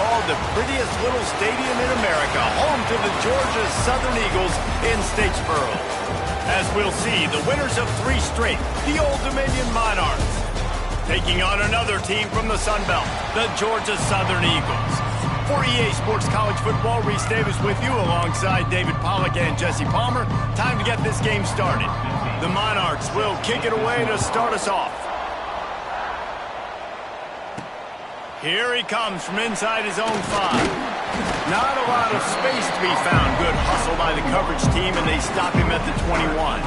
called the prettiest little stadium in America, home to the Georgia Southern Eagles in Statesboro. As we'll see, the winners of 3 straight, the Old Dominion Monarchs, taking on another team from the Sun Belt, the Georgia Southern Eagles. For EA Sports College Football, Reese Davis with you alongside David Pollack and Jesse Palmer. Time to get this game started. The Monarchs will kick it away to start us off. Here he comes from inside his own 5. Not a lot of space to be found. Good hustle by the coverage team, and they stop him at the 21.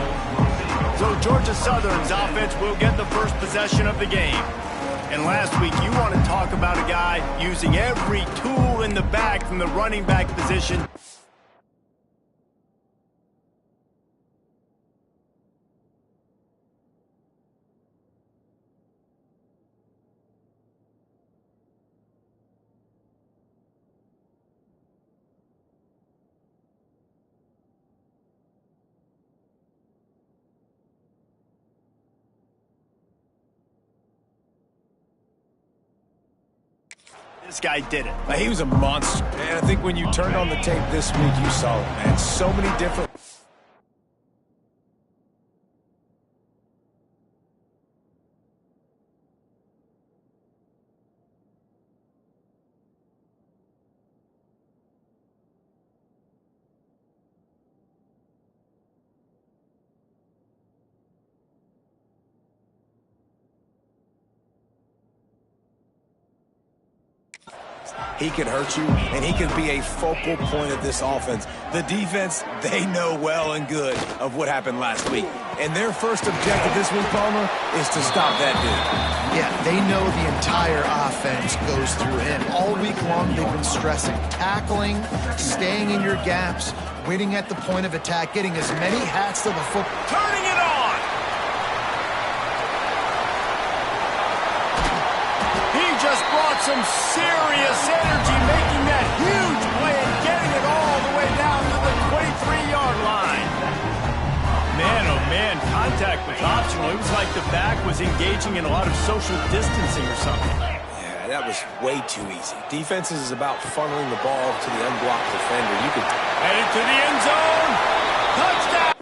So Georgia Southern's offense will get the first possession of the game. And last week, you want to talk about a guy using every tool in the bag from the running back position. This guy did it. He was a monster. And I think when you turned on the tape this week, you saw it, man. So many different... He could hurt you, and he could be a focal point of this offense. The defense, they know well and good of what happened last week. And their first objective this week, Palmer, is to stop that dude. Yeah, they know the entire offense goes through him. All week long, they've been stressing tackling, staying in your gaps, waiting at the point of attack, getting as many hats to the foot. Turning it on! Just brought some serious energy, making that huge play and getting it all the way down to the 23-yard line. Man, oh man, contact was optional. It was like the back was engaging in a lot of social distancing or something. Yeah, that was way too easy. Defenses is about funneling the ball to the unblocked defender. You could... Headed to the end zone. Touchdown!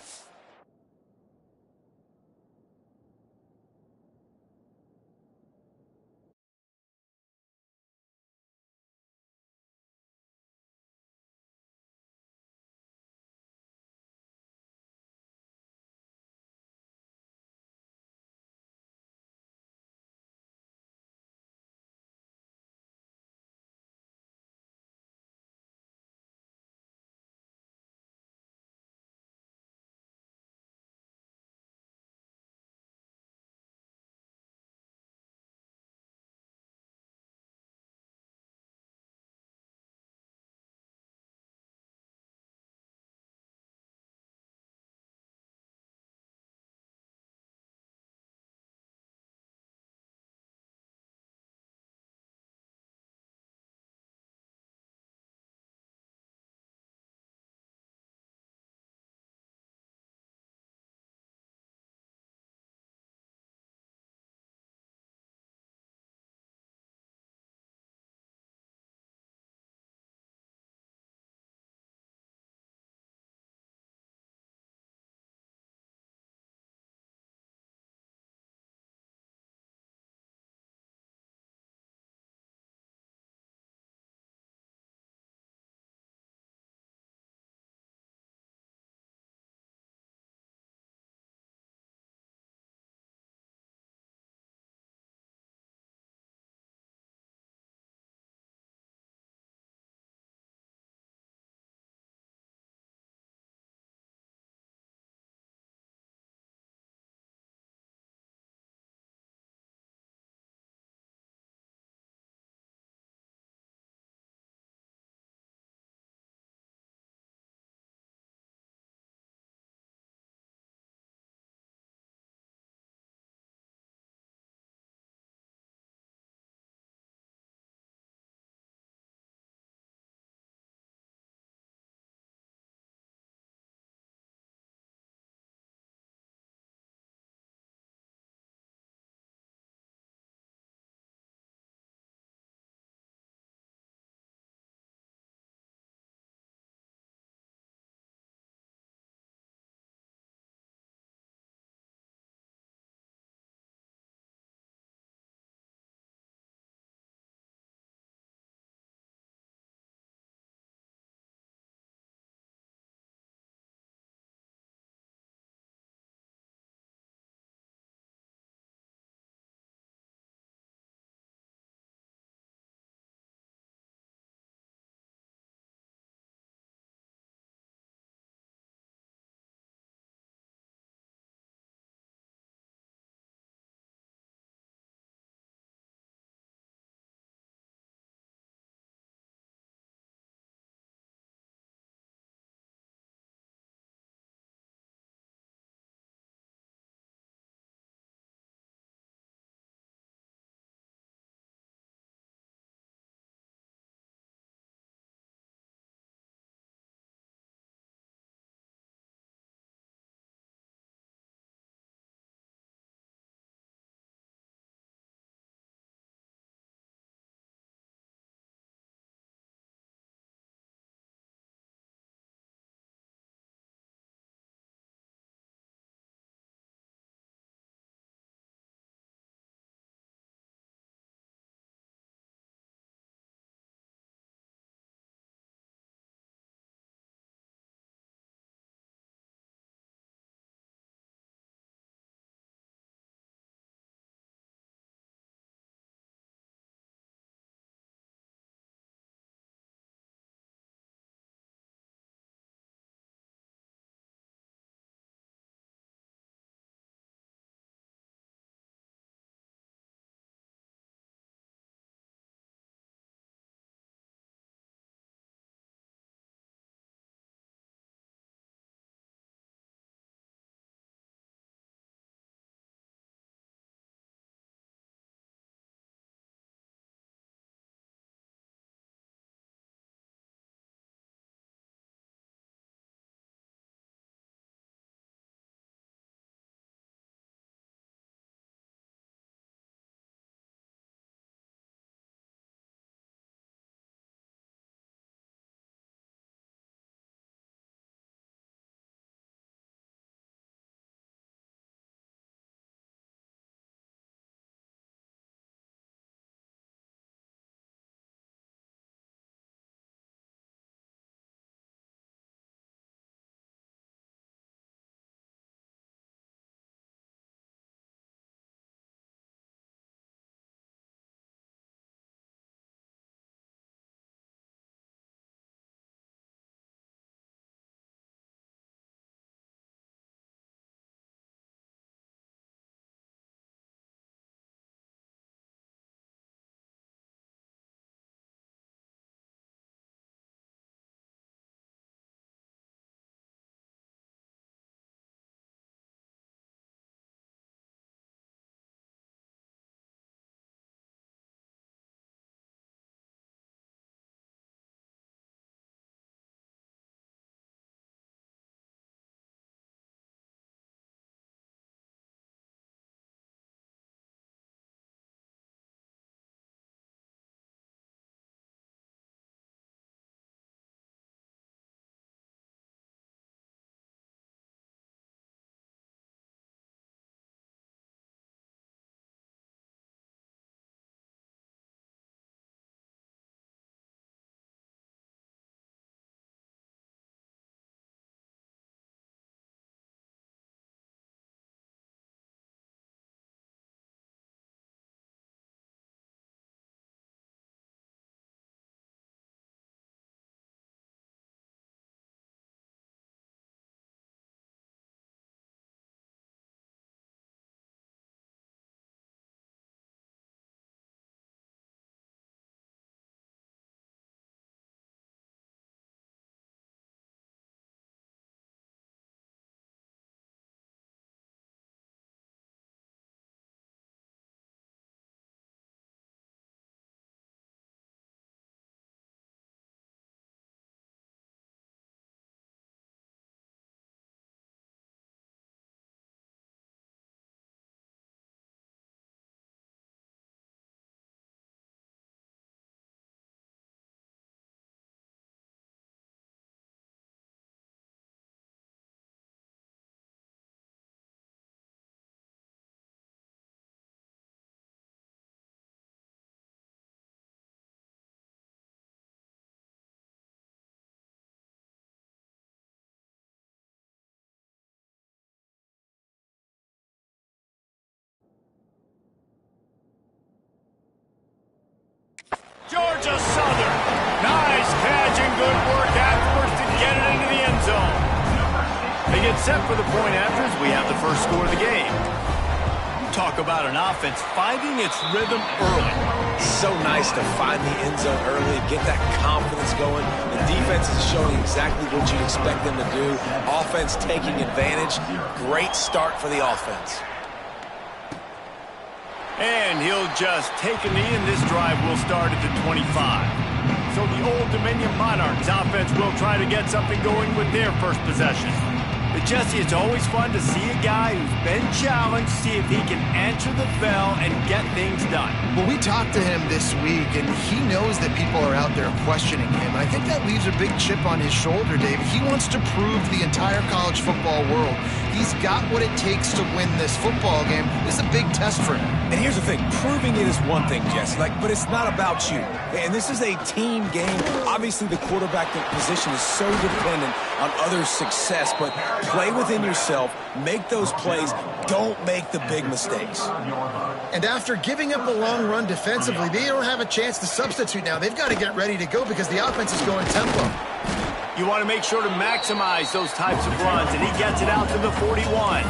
good work afterwards to get it into the end zone. They get set for the point after as we have the first score of the game. Talk about an offense finding its rhythm early. So nice to find the end zone early, get that confidence going. The defense is showing exactly what you'd expect them to do. Offense taking advantage. Great start for the offense. And he'll just take a knee, and this drive will start at the 25. So the Old Dominion Monarchs offense will try to get something going with their first possession. But Jesse, it's always fun to see a guy who's been challenged, see if he can answer the bell and get things done. Well, we talked to him this week, and he knows that people are out there questioning him. I think that leaves a big chip on his shoulder, Dave. He wants to prove to the entire college football world he's got what it takes to win this football game. This is a big test for him. And here's the thing, proving it is one thing, Jesse, but it's not about you. And this is a team game. Obviously, the quarterback position is so dependent on others' success, but play within yourself, make those plays, don't make the big mistakes. And after giving up a long run defensively, they don't have a chance to substitute now. They've got to get ready to go because the offense is going tempo. You want to make sure to maximize those types of runs, and he gets it out to the 41.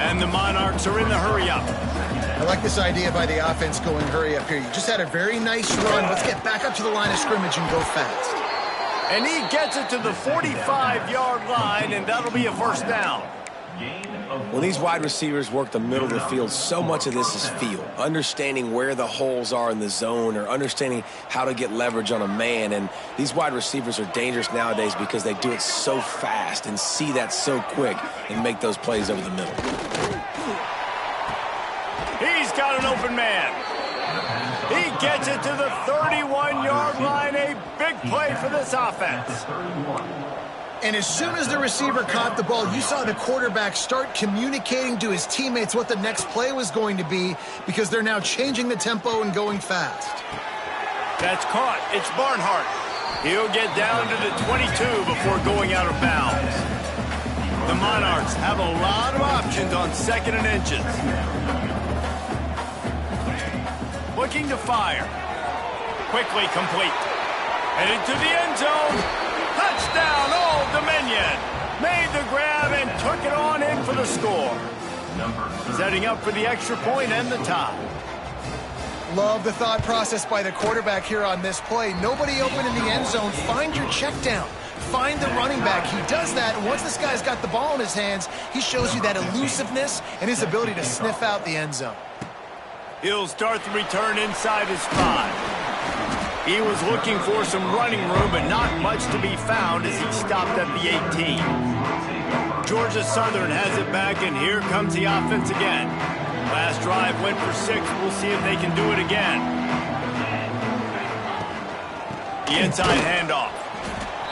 And the Monarchs are in the hurry-up. I like this idea by the offense going hurry up here. You just had a very nice run. Let's get back up to the line of scrimmage and go fast. And he gets it to the 45-yard line, and that'll be a first down. When these wide receivers work the middle of the field, so much of this is feel. Understanding where the holes are in the zone or understanding how to get leverage on a man. And these wide receivers are dangerous nowadays because they do it so fast and see that so quick and make those plays over the middle. He's got an open man. He gets it to the 31-yard line. A big play for this offense. And as soon as the receiver caught the ball, you saw the quarterback start communicating to his teammates what the next play was going to be because they're now changing the tempo and going fast. That's caught. It's Barnhart. He'll get down to the 22 before going out of bounds. The Monarchs have a lot of options on second and inches. Looking to fire. Quickly complete. Headed to the end zone. Touchdown, Old Dominion. Made the grab and took it on in for the score. Setting up for the extra point and the tie. Love the thought process by the quarterback here on this play. Nobody open in the end zone. Find your check down. Find the running back. He does that, and once this guy's got the ball in his hands, he shows you that elusiveness and his ability to sniff out the end zone. He'll start the return inside his 5. He was looking for some running room, but not much to be found as he stopped at the 18. Georgia Southern has it back, and here comes the offense again. Last drive went for 6. We'll see if they can do it again. The inside handoff.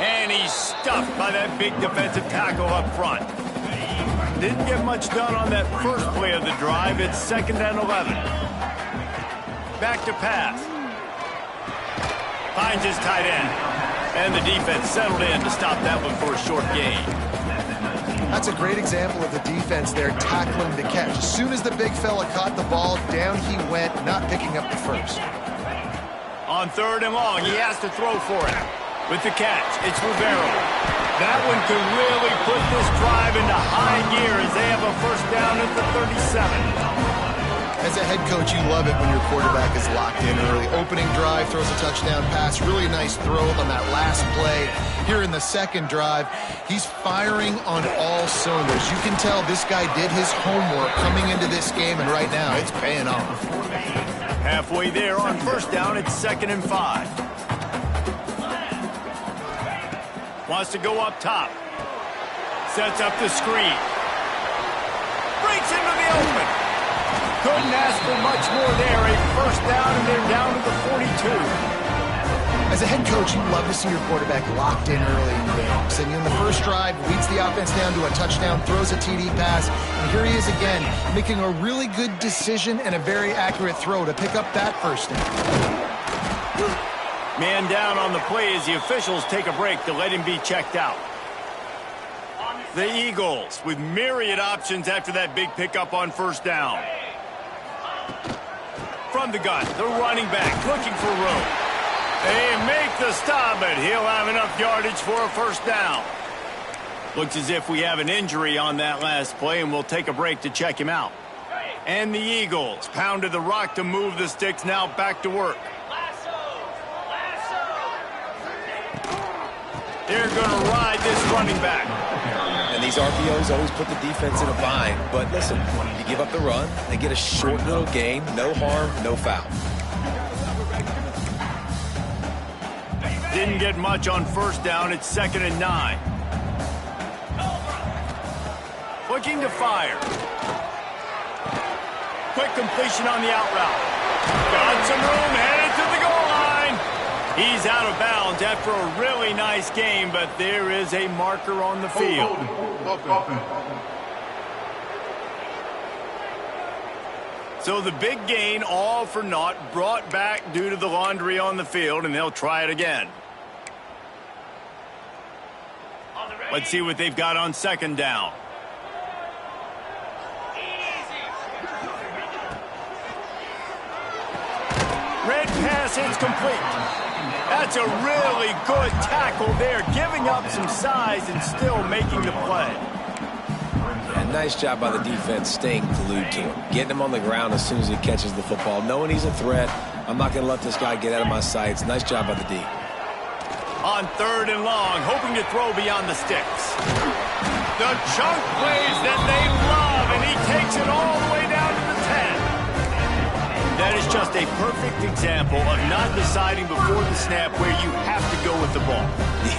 And he's stuffed by that big defensive tackle up front. Didn't get much done on that first play of the drive. It's 2nd and 11. Back to pass. Finds his tight end. And the defense settled in to stop that one for a short gain. That's a great example of the defense there tackling the catch. As soon as the big fella caught the ball, down he went, not picking up the first. On 3rd and long, he has to throw for it. With the catch, it's Rivero. That one could really put this drive into high gear as they have a first down at the 37. As a head coach, you love it when your quarterback is locked in early. Opening drive, throws a touchdown pass. Really nice throw on that last play. Here in the second drive, he's firing on all cylinders. You can tell this guy did his homework coming into this game, and right now it's paying off. Halfway there on first down, it's 2nd and 5. Wants to go up top. Sets up the screen. Breaks into the open. Couldn't ask for much more there. A first down, and they're down to the 42. As a head coach, you love to see your quarterback locked in early in games. And in the first drive, leads the offense down to a touchdown, throws a TD pass, and here he is again, making a really good decision and a very accurate throw to pick up that first down. Man down on the play as the officials take a break to let him be checked out. The Eagles with myriad options after that big pickup on first down. From the gun, the running back looking for room. They make the stop, but he'll have enough yardage for a first down. Looks as if we have an injury on that last play, and we'll take a break to check him out. And the Eagles pounded the rock to move the sticks, now back to work. They're going to ride this running back. And these RPOs always put the defense in a bind. But listen, you give up the run, they get a short little gain, no harm, no foul. Didn't get much on first down. It's 2nd and 9. Looking to fire. Quick completion on the out route. Got some room, headed to the goal line. He's out of bounds after a really nice game, but there is a marker on the field. So the big gain, all for naught, brought back due to the laundry on the field, and they'll try it again. Let's see what they've got on 2nd down. Red pass hits complete. That's a really good tackle there, giving up some size and still making the play. And nice job by the defense staying glued to him, getting him on the ground as soon as he catches the football, knowing he's a threat. I'm not going to let this guy get out of my sights. Nice job by the D. On 3rd and long, hoping to throw beyond the sticks. The chunk plays that they love, and he takes it all the way down to the 10. That is just a perfect example of not deciding before the snap where you have to go with the ball.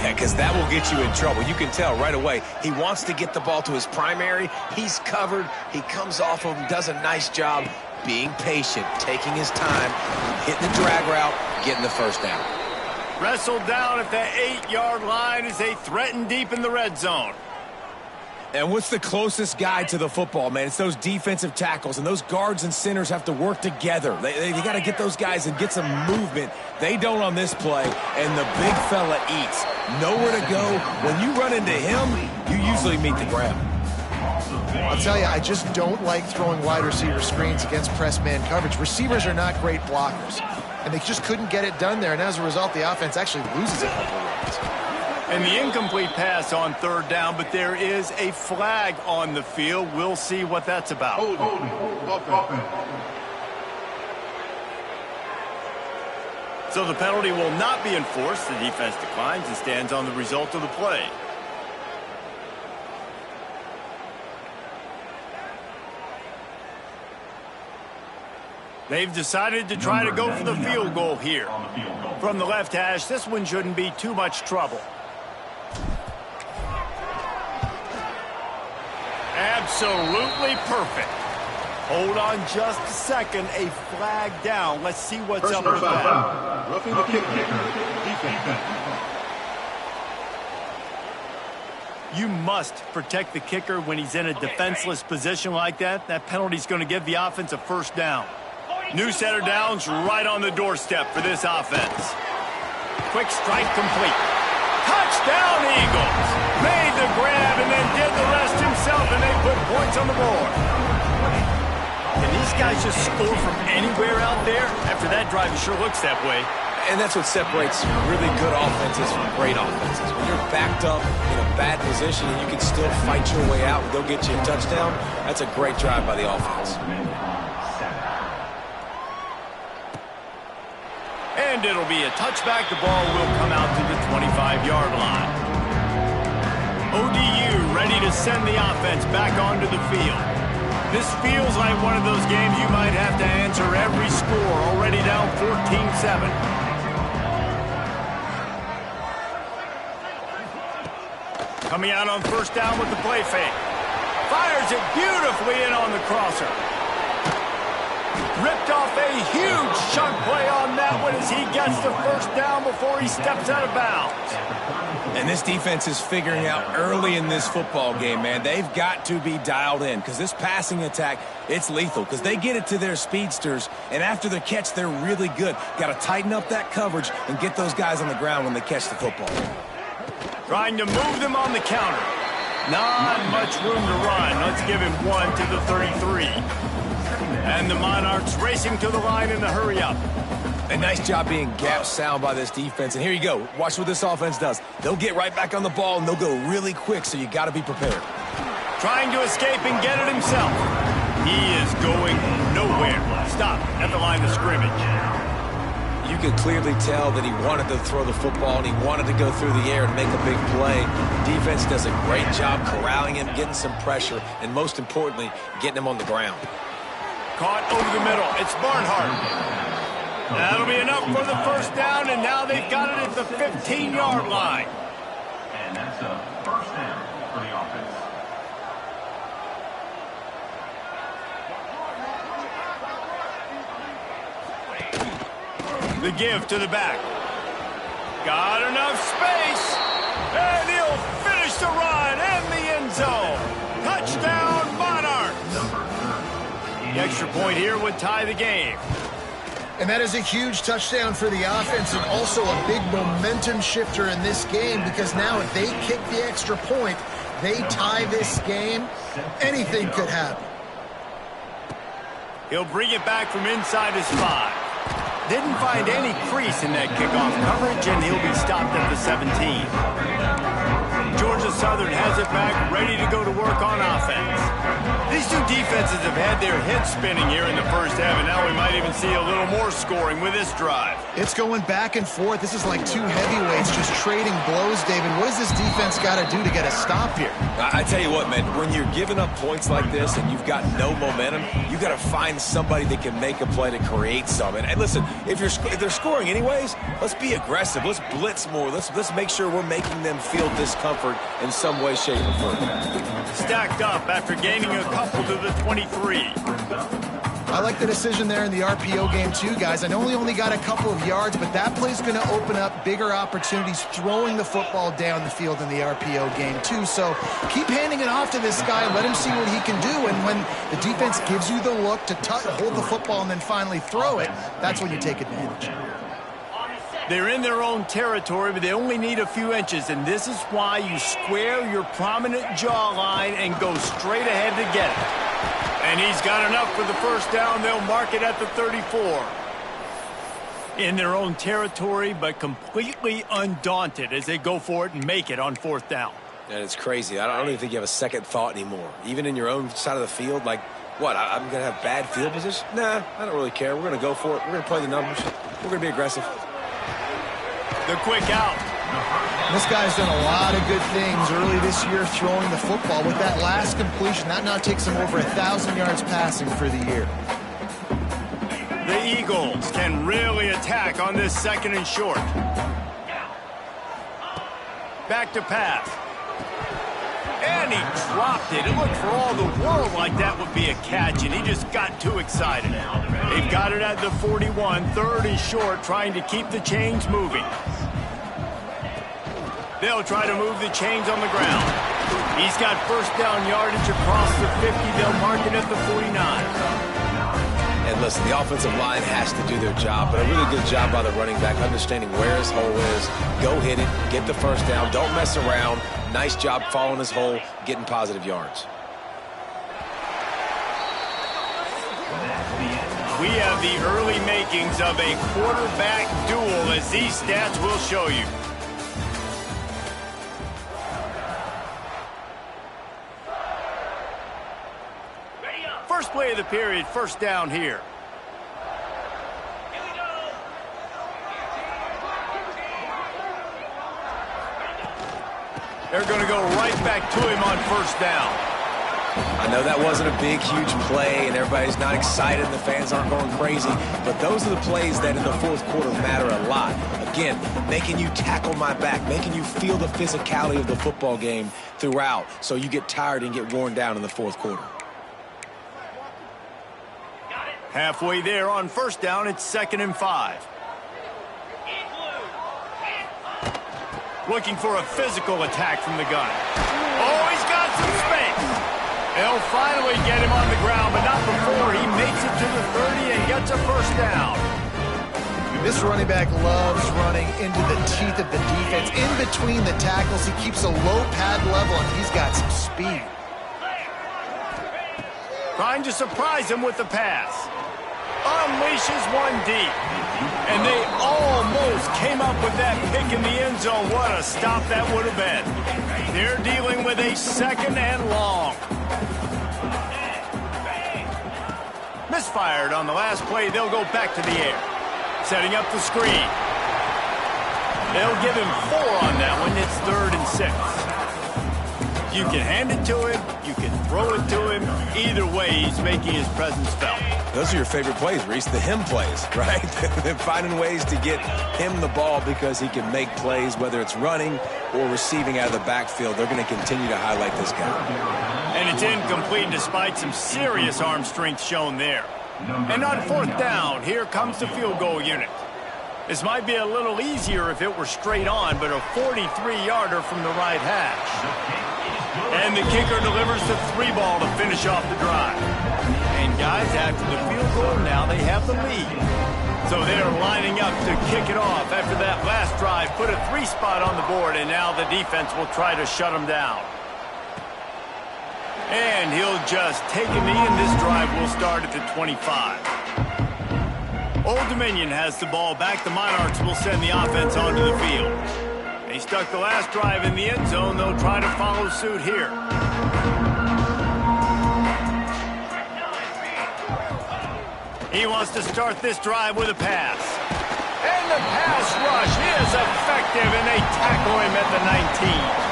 Yeah, because that will get you in trouble. You can tell right away he wants to get the ball to his primary. He's covered. He comes off of him, does a nice job being patient, taking his time, hitting the drag route, getting the first down. Wrestled down at the 8-yard line as they threaten deep in the red zone. And what's the closest guy to the football, man? It's those defensive tackles, and those guards and centers have to work together. They got to get those guys and get some movement. They don't on this play, and the big fella eats. Nowhere to go. When you run into him, you usually meet the ground. I'll tell you, I just don't like throwing wide receiver screens against press man coverage. Receivers are not great blockers, and they just couldn't get it done there, and as a result, the offense actually loses a couple of yards. And the incomplete pass on 3rd down, but there is a flag on the field. We'll see what that's about. So the penalty will not be enforced. The defense declines and stands on the result of the play. They've decided to try to go for the field goal here. From the left hash, this one shouldn't be too much trouble. Absolutely perfect. Hold on just a second. A flag down. Let's see what's up with that. Roughing the kicker. Defense. You must protect the kicker when he's in a defenseless position like that. That penalty's going to give the offense a first down. New set of downs right on the doorstep for this offense. Quick strike complete. Touchdown, Eagles. Made the grab and then did the rest himself, and they put points on the board. Can these guys just score from anywhere out there? After that drive, it sure looks that way. And that's what separates really good offenses from great offenses. When you're backed up in a bad position and you can still fight your way out and go get you a touchdown, that's a great drive by the offense. And it'll be a touchback. The ball will come out to the 25-yard line. ODU ready to send the offense back onto the field. This feels like one of those games you might have to answer every score, already down 14-7. Coming out on first down with the play fake. Fires it beautifully in on the crosser. Ripped off a huge chunk play on that one as he gets the first down before he steps out of bounds. And this defense is figuring out early in this football game, man. They've got to be dialed in because this passing attack, it's lethal because they get it to their speedsters, and after the catch, they're really good. Got to tighten up that coverage and get those guys on the ground when they catch the football. Trying to move them on the counter. Not much room to run. Let's give him one to the 33. And the Monarchs racing to the line in the hurry up. A nice job being gap sound by this defense. And here you go. Watch what this offense does. They'll get right back on the ball, and they'll go really quick, so you got to be prepared. Trying to escape and get it himself. He is going nowhere. Stop at the line of scrimmage. You could clearly tell that he wanted to throw the football, and he wanted to go through the air and make a big play. Defense does a great job corralling him, getting some pressure, and most importantly, getting him on the ground. Caught over the middle. It's Barnhart. That'll be enough for the first down, and now they've got it at the 15-yard line. And that's a first down for the offense. The give to the back. Got enough space. And he'll finish the run in the end zone. Touchdown, Monarch. The extra point here would tie the game. And that is a huge touchdown for the offense and also a big momentum shifter in this game, because now if they kick the extra point, they tie this game, anything could happen. He'll bring it back from inside his 5. Didn't find any crease in that kickoff coverage, and he'll be stopped at the 17. Georgia Southern has it back, ready to go to work on offense. These two defenses have had their heads spinning here in the first half, and now we might even see a little more scoring with this drive. It's going back and forth. This is like two heavyweights just trading blows, David. What does this defense got to do to get a stop here? I tell you what, man, when you're giving up points like this and you've got no momentum, you got to find somebody that can make a play to create some. And listen, if they're scoring anyways, let's be aggressive. Let's blitz more. Let's make sure we're making them feel discomfort in some way, shape, or form. Stacked up after gaining a couple to the 23. I like the decision there in the RPO game too, guys. I know he only got a couple of yards, but that play's going to open up bigger opportunities throwing the football down the field in the RPO game too. So keep handing it off to this guy. Let him see what he can do. And when the defense gives you the look to hold the football and then finally throw it, that's when you take advantage. They're in their own territory, but they only need a few inches, and this is why you square your prominent jawline and go straight ahead to get it. And he's got enough for the first down. They'll mark it at the 34. In their own territory, but completely undaunted as they go for it and make it on fourth down. And it's crazy. I don't even think you have a second thought anymore. Even in your own side of the field, like, what, I'm going to have bad field position? Nah, I don't really care. We're going to go for it. We're going to play the numbers. We're going to be aggressive. The quick out. This guy's done a lot of good things early this year throwing the football. With that last completion, that now takes him over 1,000 yards passing for the year. The Eagles can really attack on this second and short. Back to pass. And he dropped it. It looked for all the world like that would be a catch, and he just got too excited. They've got it at the 41, third and short, trying to keep the chains moving. They'll try to move the chains on the ground. He's got first down yardage across the 50. They'll mark it at the 49. And listen, the offensive line has to do their job, but a really good job by the running back, understanding where his hole is. Go hit it, get the first down, don't mess around. Nice job following his hole, getting positive yards. We have the early makings of a quarterback duel, as these stats will show you. First play of the period, first down here. They're going to go right back to him on first down. I know that wasn't a big, huge play, and everybody's not excited, and the fans aren't going crazy, but those are the plays that in the fourth quarter matter a lot. Again, making you tackle my back, making you feel the physicality of the football game throughout, so you get tired and get worn down in the fourth quarter. Halfway there on first down, it's 2nd and 5. Looking for a physical attack from the gun. Oh, he's got some space. They'll finally get him on the ground, but not before he makes it to the 30 and gets a first down. This running back loves running into the teeth of the defense. In between the tackles, he keeps a low pad level, and he's got some speed. Trying to surprise him with the pass. unleashes one deep. And they almost came up with that pick in the end zone. What a stop that would have been. They're dealing with a 2nd and long. Misfired on the last play. They'll go back to the air. Setting up the screen. They'll give him 4 on that one. It's 3rd and 6. You can hand it to him. You can throw it to him. Either way, he's making his presence felt. Those are your favorite plays, Reese, the him plays, right? They're finding ways to get him the ball because he can make plays, whether it's running or receiving out of the backfield. They're going to continue to highlight this guy. And it's incomplete despite some serious arm strength shown there. And on 4th down, here comes the field goal unit. This might be a little easier if it were straight on, but a 43-yarder from the right hash. And the kicker delivers the 3-ball to finish off the drive. And guys, after the field goal, now they have the lead. So they're lining up to kick it off after that last drive. Put a 3 spot on the board, and now the defense will try to shut them down. And he'll just take a knee, and this drive will start at the 25. Old Dominion has the ball back. The Monarchs will send the offense onto the field. They stuck the last drive in the end zone. They'll try to follow suit here. He wants to start this drive with a pass. And the pass rush is effective, and they tackle him at the 19.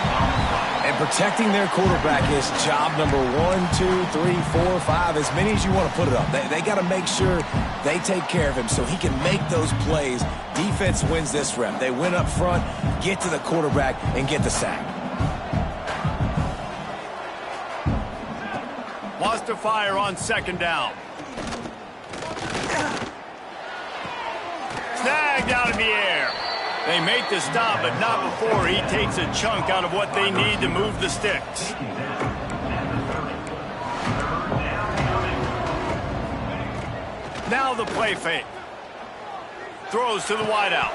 And protecting their quarterback is job number 1, 2, 3, 4, 5, as many as you want to put it up. They got to make sure they take care of him so he can make those plays. Defense wins this rep. They win up front, get to the quarterback, and get the sack. Wants to fire on 2nd down. Snagged out of the air. They make the stop, but not before he takes a chunk out of what they need to move the sticks. Now the play fake. Throws to the wideout.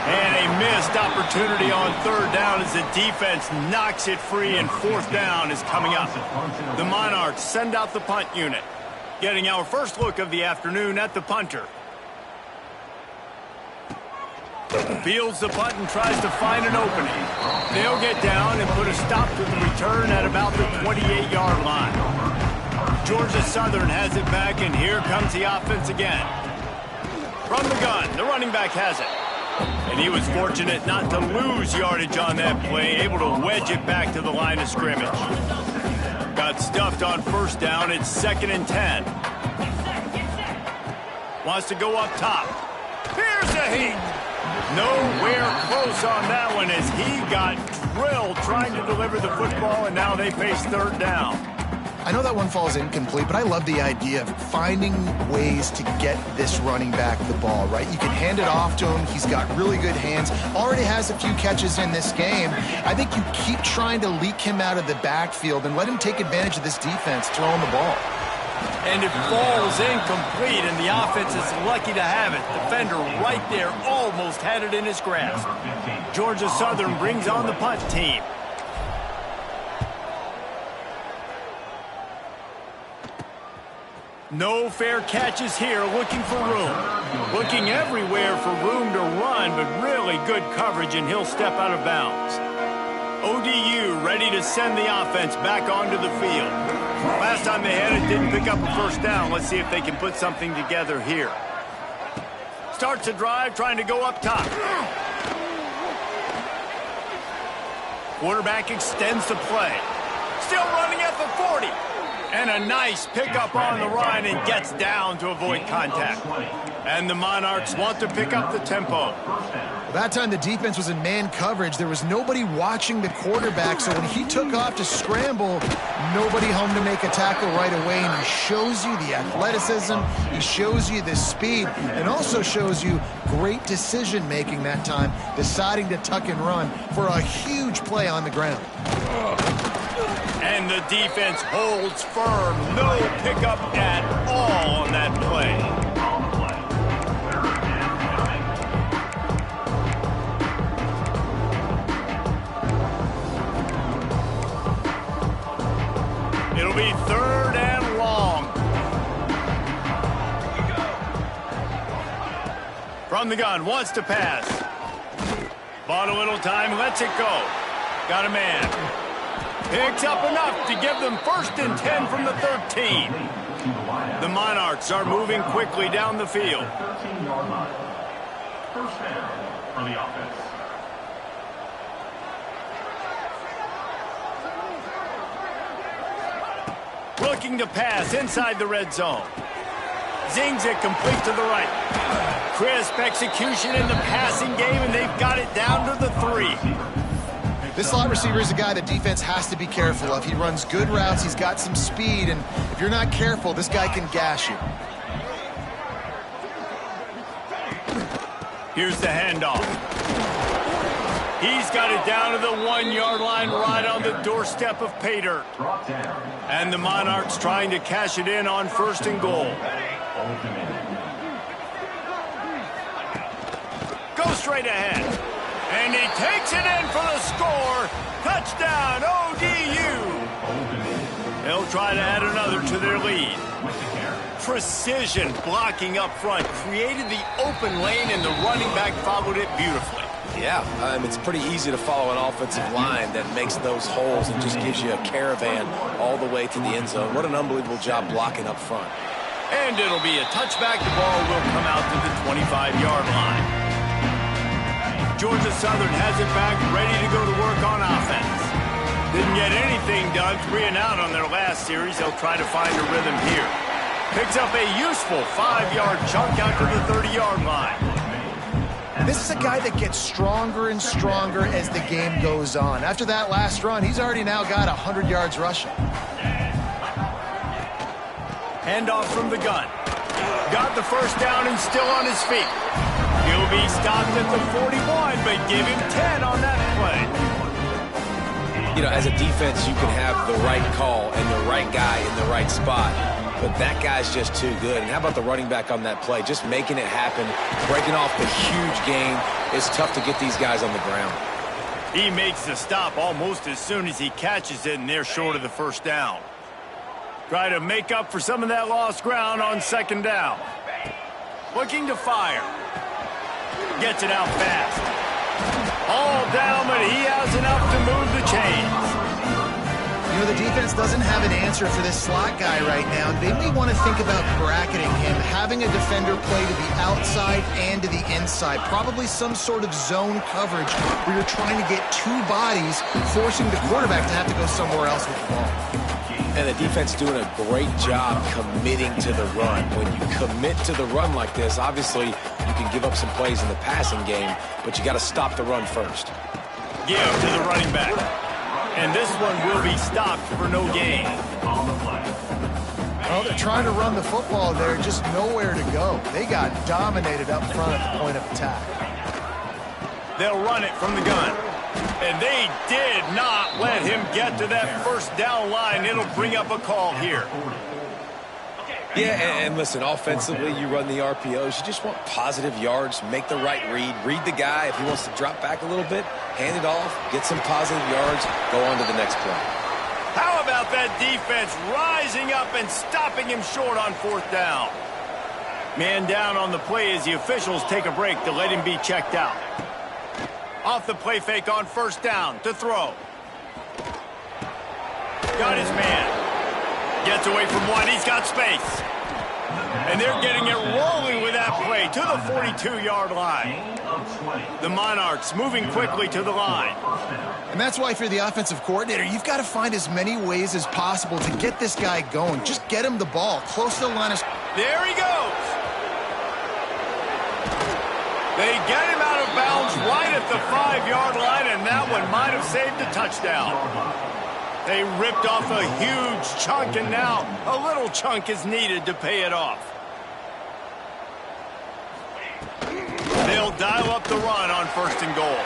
And a missed opportunity on 3rd down as the defense knocks it free, and 4th down is coming up. The Monarchs send out the punt unit. Getting our first look of the afternoon at the punter. Fields the punt and tries to find an opening. They'll get down and put a stop to the return at about the 28-yard line. Georgia Southern has it back, and here comes the offense again. From the gun, the running back has it. And he was fortunate not to lose yardage on that play, able to wedge it back to the line of scrimmage. Got stuffed on 1st down. It's 2nd and 10. Wants to go up top. Here's a heat. Nowhere close on that one as he got drilled trying to deliver the football, and now they face 3rd down. I know that one falls incomplete, but I love the idea of finding ways to get this running back the ball, right? You can hand it off to him. He's got really good hands. Already has a few catches in this game. I think you keep trying to leak him out of the backfield and let him take advantage of this defense throwing the ball. And it falls incomplete, and the offense is lucky to have it. Defender right there almost had it in his grasp. Georgia Southern brings on the punt team. No fair catches here, looking for room. Looking everywhere for room to run, but really good coverage, and he'll step out of bounds. ODU ready to send the offense back onto the field. Last time they had it, didn't pick up a 1st down. Let's see if they can put something together here. Starts a drive, trying to go up top. Quarterback extends the play. Still running at the 40. And a nice pickup on the run, and gets down to avoid contact. And the Monarchs want to pick up the tempo. That time the defense was in man coverage. There was nobody watching the quarterback, so when he took off to scramble, nobody home to make a tackle right away. And he shows you the athleticism, he shows you the speed, and also shows you great decision-making that time, deciding to tuck and run for a huge play on the ground. And the defense holds firm. No pickup at all on that play. It'll be 3rd and long. From the gun, wants to pass. Bought a little time, lets it go. Got a man. Picks up enough to give them 1st and 10 from the 13. The Monarchs are moving quickly down the field. 13-yard line. First down for the offense. Looking to pass inside the red zone. Zings it complete to the right. Crisp execution in the passing game, and they've got it down to the 3. This slot receiver is a guy the defense has to be careful of. He runs good routes, he's got some speed, and if you're not careful, this guy can gash you. Here's the handoff. He's got it down to the 1-yard line, right on the doorstep of pay dirt. And the Monarchs trying to cash it in on 1st and goal. Go straight ahead. And he takes it in for the score. Touchdown, ODU. They'll try to add another to their lead. Precision blocking up front created the open lane, and the running back followed it beautifully. Yeah, it's pretty easy to follow an offensive line that makes those holes and just gives you a caravan all the way to the end zone. What an unbelievable job blocking up front. And it'll be a touchback. The ball will come out to the 25-yard line. Georgia Southern has it back, ready to go to work on offense. Didn't get anything done 3 and out on their last series. They'll try to find a rhythm here. Picks up a useful 5-yard chunk out to the 30-yard line. This is a guy that gets stronger and stronger as the game goes on. After that last run, he's already now got 100 yards rushing. Handoff from the gun. Got the 1st down and still on his feet. He'll be stopped at the 41, but give him 10 on that play. You know, as a defense, you can have the right call and the right guy in the right spot. But that guy's just too good. And how about the running back on that play? Just making it happen, breaking off the huge gain. It's tough to get these guys on the ground. He makes the stop almost as soon as he catches it, and they're short of the 1st down. Try to make up for some of that lost ground on 2nd down. Looking to fire. Gets it out fast. All down, but he has enough to move the chains. You know, the defense doesn't have an answer for this slot guy right now. They may want to think about bracketing him, having a defender play to the outside and to the inside. Probably some sort of zone coverage where you're trying to get 2 bodies, forcing the quarterback to have to go somewhere else with the ball. And the defense doing a great job committing to the run. When you commit to the run like this, obviously you can give up some plays in the passing game, but you got to stop the run first. Give to the running back. And this one will be stopped for no gain. Well, they're trying to run the football there, just nowhere to go. They got dominated up front at the point of attack. They'll run it from the gun. And they did not let him get to that 1st down line. It'll bring up a call here. Yeah, and listen, offensively, you run the RPOs. You just want positive yards, make the right read the guy. If he wants to drop back a little bit, hand it off, get some positive yards, go on to the next play. How about that defense rising up and stopping him short on 4th down? Man down on the play as the officials take a break to let him be checked out. Off the play fake on 1st down to throw. Got his man. Gets away from one. He's got space. And they're getting it rolling with that play to the 42-yard line. The Monarchs moving quickly to the line. And that's why if you're the offensive coordinator, you've got to find as many ways as possible to get this guy going. Just get him the ball close to the line of... There he goes. They get him out of bounds right at the 5-yard line, and that one might have saved a touchdown. They ripped off a huge chunk, and now a little chunk is needed to pay it off. They'll dial up the run on 1st and goal.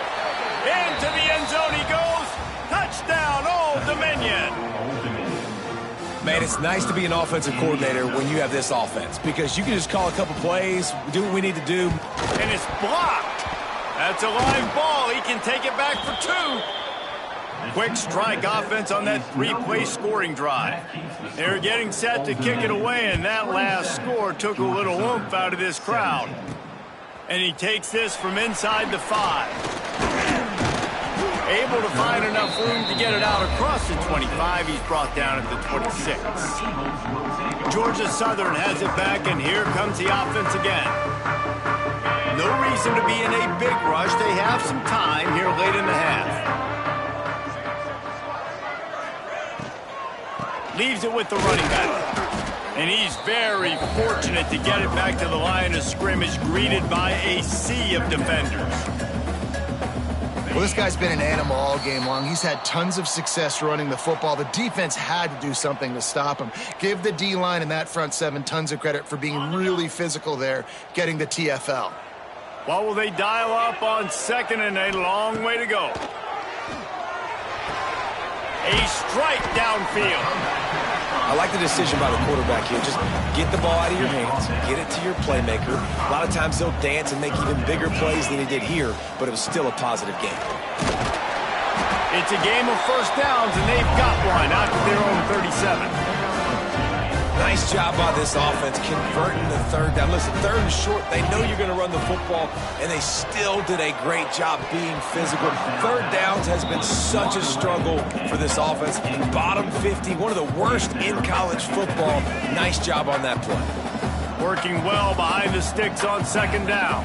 Into the end zone he goes. Touchdown, Old Dominion. Man, it's nice to be an offensive coordinator when you have this offense because you can just call a couple plays, do what we need to do. And it's blocked. That's a live ball. He can take it back for 2. Quick strike offense on that 3-play scoring drive. They're getting set to kick it away, and that last score took a little oomph out of this crowd. And he takes this from inside the 5. Able to find enough room to get it out across the 25. He's brought down at the 26. Georgia Southern has it back, and here comes the offense again. No reason to be in a big rush. They have some time here late in the half. Leaves it with the running back. And he's very fortunate to get it back to the line of scrimmage, greeted by a sea of defenders. Well, this guy's been an animal all game long. He's had tons of success running the football. The defense had to do something to stop him. Give the D-line and that front 7 tons of credit for being really physical there, getting the TFL. What will they dial up on second, and a long way to go? A strike downfield. I like the decision by the quarterback here. Just get the ball out of your hands, get it to your playmaker. A lot of times they'll dance and make even bigger plays than he did here, but it was still a positive game. It's a game of first downs, and they've got one out to their own 37. Nice job by this offense converting the third down. Listen, third and short, they know you're going to run the football, and they still did a great job being physical. Third downs has been such a struggle for this offense. Bottom 50, one of the worst in college football. Nice job on that play. Working well behind the sticks on second down.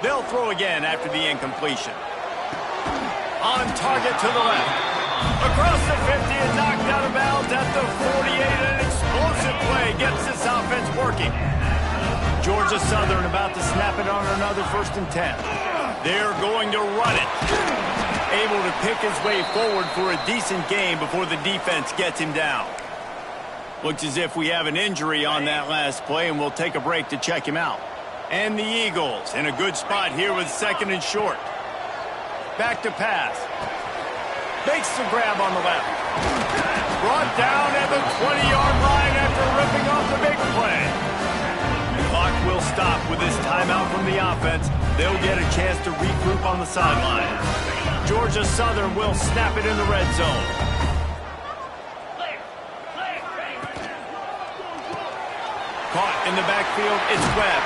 They'll throw again after the incompletion. On target to the left. Across the 50 and knocked out of bounds at the 48. An explosive play gets this offense working. Georgia Southern about to snap it on another 1st and 10. They're going to run it. Able to pick his way forward for a decent gain before the defense gets him down. Looks as if we have an injury on that last play, and we'll take a break to check him out. And the Eagles in a good spot here with second and short. Back to pass. Makes the grab on the left. Brought down at the 20-yard line after ripping off the big play. The clock will stop with this timeout from the offense. They'll get a chance to regroup on the sideline. Georgia Southern will snap it in the red zone. Caught in the backfield, it's Webb.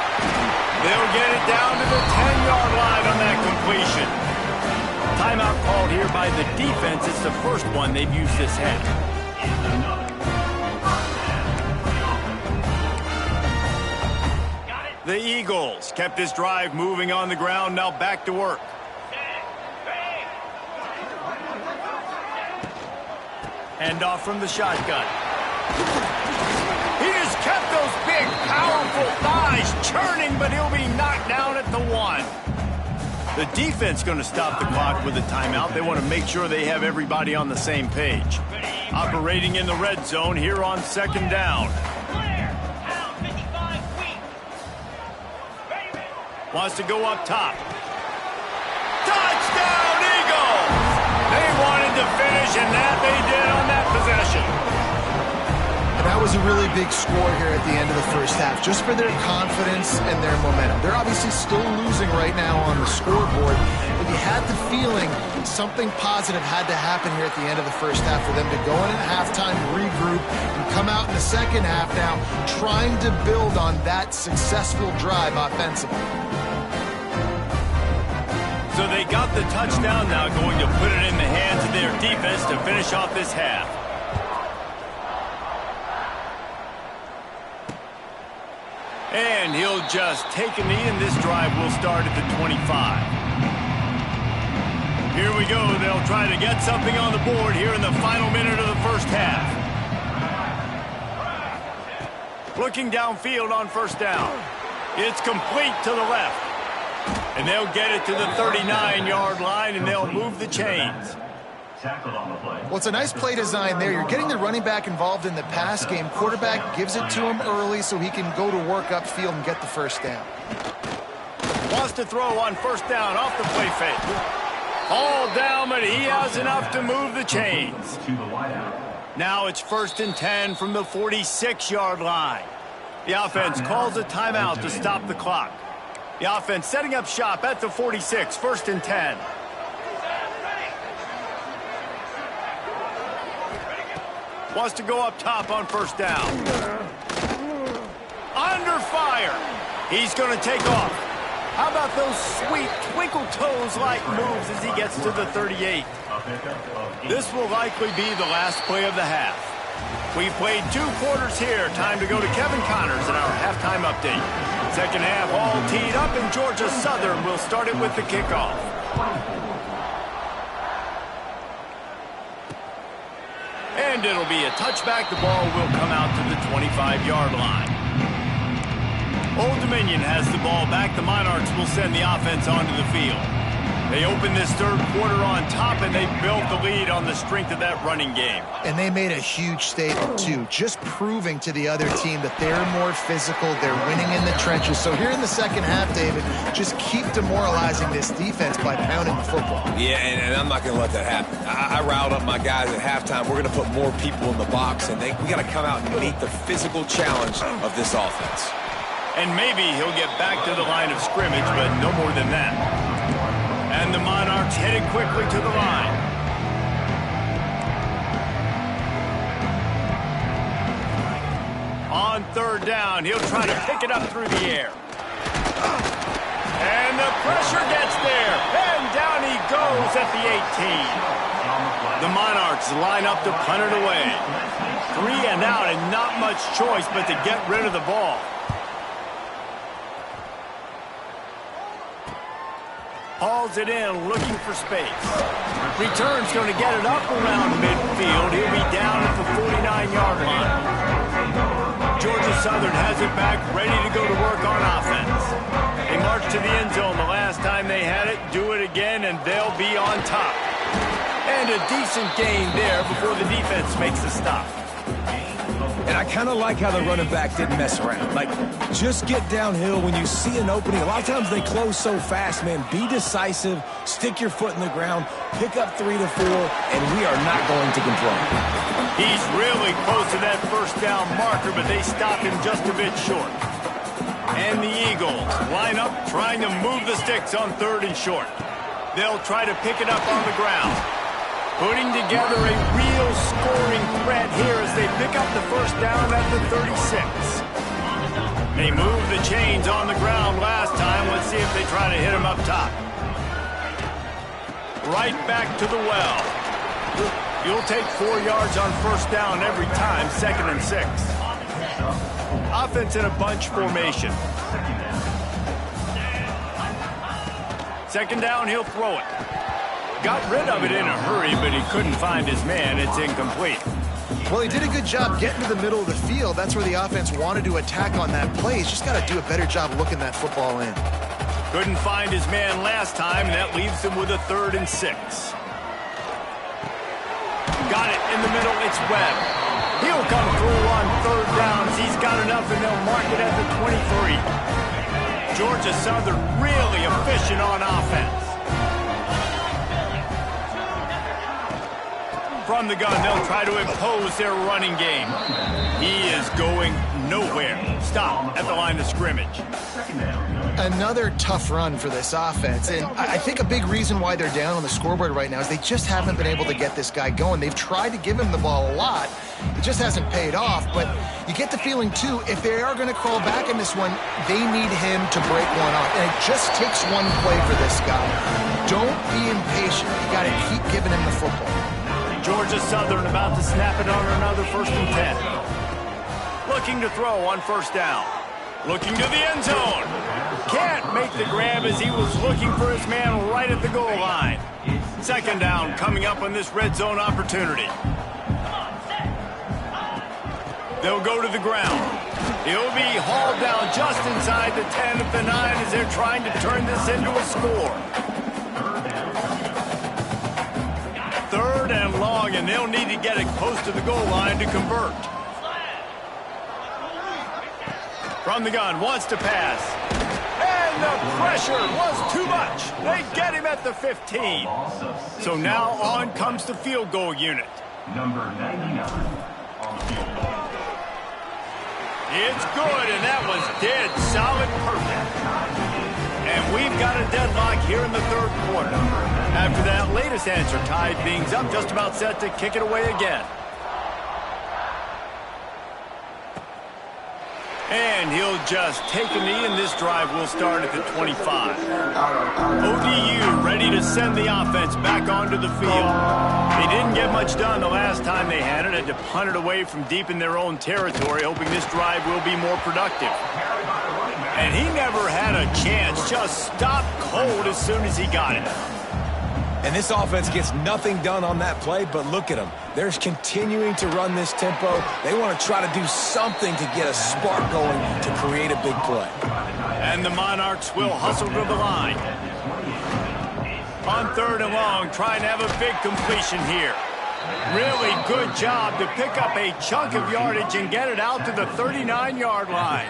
They'll get it down to the 10-yard line on that completion. Timeout called here by the defense. It's the first one they've used this half. The Eagles kept this drive moving on the ground. Now back to work. Handoff from the shotgun. He just kept those big, powerful thighs churning, but he'll be knocked down at the 1. The defense going to stop the clock with a timeout. They want to make sure they have everybody on the same page. Operating in the red zone here on second down. Wants to go up top. Touchdown, Eagles! They wanted to finish, and that they did on that possession. And that was a really big score here at the end of the first half, just for their confidence and their momentum. They're obviously still losing right now on the scoreboard, but you had the feeling something positive had to happen here at the end of the first half for them to go in at halftime, regroup, and come out in the second half now trying to build on that successful drive offensively. So they got the touchdown, now going to put it in the hands of their defense to finish off this half. And he'll just take a knee, and this drive will start at the 25. Here we go. They'll try to get something on the board here in the final minute of the first half. Looking downfield on first down. It's complete to the left. And they'll get it to the 39-yard line, and they'll move the chains. Well, it's a nice play design there. You're getting the running back involved in the pass game. Quarterback gives it to him early so he can go to work upfield and get the first down. Wants to throw on first down off the play fake. All down, but he has enough to move the chains. Now it's 1st and 10 from the 46-yard line. The offense calls a timeout to stop the clock. The offense setting up shop at the 46, 1st and 10. Wants to go up top on first down. Under fire. He's going to take off. How about those sweet twinkle toes-like moves as he gets to the 38? This will likely be the last play of the half. We've played 2 quarters here. Time to go to Kevin Connors in our halftime update. Second half all teed up, and Georgia Southern will start it with the kickoff. And it'll be a touchback. The ball will come out to the 25-yard line. Old Dominion has the ball back. The Monarchs will send the offense onto the field. They opened this third quarter on top, and they built the lead on the strength of that running game. And they made a huge statement, too, just proving to the other team that they're more physical, they're winning in the trenches. So here in the second half, David, just keep demoralizing this defense by pounding the football. Yeah, and I'm not going to let that happen. I riled up my guys at halftime. We're going to put more people in the box, and we got to come out and meet the physical challenge of this offense. And maybe he'll get back to the line of scrimmage, but no more than that. And the Monarchs headed quickly to the line. On third down, he'll try to pick it up through the air. And the pressure gets there. And down he goes at the 18. The Monarchs line up to punt it away. 3 and out, and not much choice but to get rid of the ball. Hauls it in, looking for space. Return's going to get it up around midfield. He'll be down at the 49-yard line. Georgia Southern has it back, ready to go to work on offense. They march to the end zone the last time they had it, do it again, and they'll be on top. And a decent gain there before the defense makes the stop. And I kind of like how the running back didn't mess around. Like, just get downhill when you see an opening. A lot of times they close so fast, man. Be decisive, stick your foot in the ground, pick up 3 to 4, and we are not going to complain. He's really close to that first down marker, but they stop him just a bit short. And the Eagles line up, trying to move the sticks on 3rd and short. They'll try to pick it up on the ground. Putting together a real scoring threat here as they pick up the first down at the 36. They moved the chains on the ground last time. Let's see if they try to hit him up top. Right back to the well. You'll take 4 yards on first down every time, 2nd and 6. Offense in a bunch formation. Second down, he'll throw it. Got rid of it in a hurry, but he couldn't find his man. It's incomplete. Well, he did a good job getting to the middle of the field. That's where the offense wanted to attack on that play. He's just got to do a better job looking that football in. Couldn't find his man last time, and that leaves him with a 3rd and 6. Got it in the middle. It's Webb. He'll come through on 3rd downs. He's got enough, and they'll mark it at the 23. Georgia Southern really efficient on offense. From the gun, they'll try to impose their running game. He is going nowhere. Stop at the line of scrimmage. Another tough run for this offense, and I think a big reason why they're down on the scoreboard right now is they just haven't been able to get this guy going. They've tried to give him the ball a lot. It just hasn't paid off, but you get the feeling, too, if they are going to crawl back in this one, they need him to break one off, and it just takes one play for this guy. Don't be impatient. You got to keep giving him the football. Georgia Southern about to snap it on another 1st and 10. Looking to throw on first down. Looking to the end zone. Can't make the grab as he was looking for his man right at the goal line. Second down coming up on this red zone opportunity. They'll go to the ground. He'll be hauled down just inside the 10 at the 9 as they're trying to turn this into a score. 3rd and long, and they'll need to get it close to the goal line to convert. From the gun, wants to pass. And the pressure was too much. They get him at the 15. So now on comes the field goal unit. Number 99 on the field. It's good, and that was dead solid perfect. And we've got a deadlock here in the 3rd quarter. After that latest answer tied things up, just about set to kick it away again. And he'll just take a knee, and this drive will start at the 25. ODU ready to send the offense back onto the field. They didn't get much done the last time they had it. Had to punt it away from deep in their own territory, hoping this drive will be more productive. And he never had a chance. Just stopped cold as soon as he got it. And this offense gets nothing done on that play, but look at them. They're continuing to run this tempo. They want to try to do something to get a spark going to create a big play. And the Monarchs will hustle to the line. On 3rd and long, trying to have a big completion here. Really good job to pick up a chunk of yardage and get it out to the 39-yard line.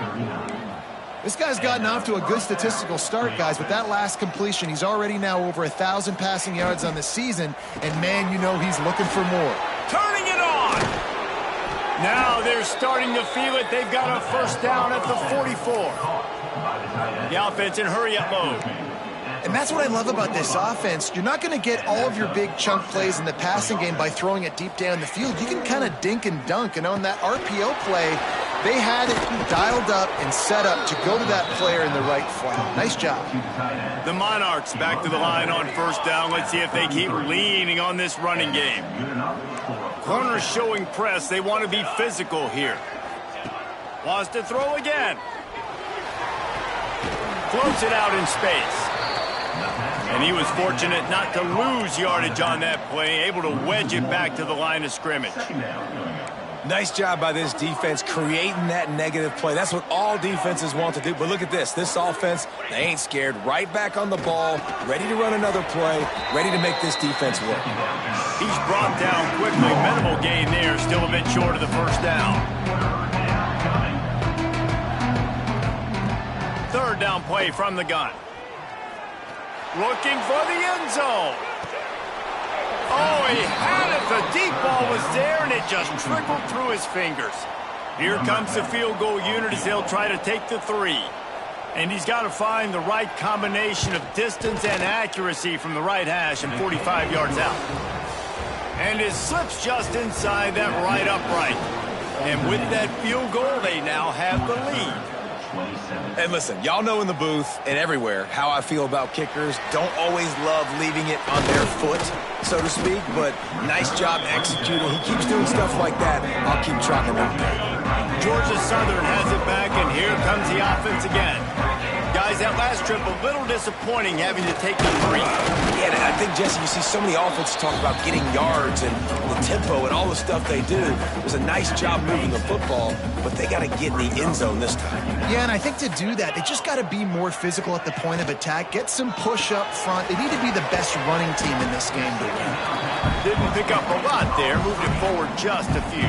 This guy's gotten off to a good statistical start, guys. With that last completion, he's already now over 1,000 passing yards on the season. And, man, you know he's looking for more. Turning it on. Now they're starting to feel it. They've got a first down at the 44. The offense in hurry-up mode. And that's what I love about this offense. You're not going to get all of your big chunk plays in the passing game by throwing it deep down the field. You can kind of dink and dunk. And on that RPO play, they had it dialed up and set up to go to that player in the right flat. Nice job. The Monarchs back to the line on first down. Let's see if they keep leaning on this running game. Corners showing press. They want to be physical here. Wants to throw again. Floats it out in space. And he was fortunate not to lose yardage on that play, able to wedge it back to the line of scrimmage. Nice job by this defense creating that negative play. That's what all defenses want to do. But look at this. This offense, they ain't scared. Right back on the ball, ready to run another play, ready to make this defense work. He's brought down quickly. Minimal gain there, still a bit short of the first down. 3rd down play from the gun. Looking for the end zone. Oh, he had it. The deep ball was there, and it just trickled through his fingers. Here comes the field goal unit as they'll try to take the 3. And he's got to find the right combination of distance and accuracy from the right hash and 45 yards out. And it slips just inside that right upright. And with that field goal, they now have the lead. And listen, y'all know in the booth and everywhere how I feel about kickers. Don't always love leaving it on their foot, so to speak, but nice job executing. He keeps doing stuff like that. I'll keep tracking him. Georgia Southern has it back, and here comes the offense again. Guys, that last trip, a little disappointing having to take the 3. Yeah, and I think, Jesse, you see so many offenses talk about getting yards and the tempo and all the stuff they do. It was a nice job moving the football, but they got to get in the end zone this time. Yeah, and I think to do that, they just got to be more physical at the point of attack, get some push up front. They need to be the best running team in this game to win. Didn't pick up a lot there, moved it forward just a few.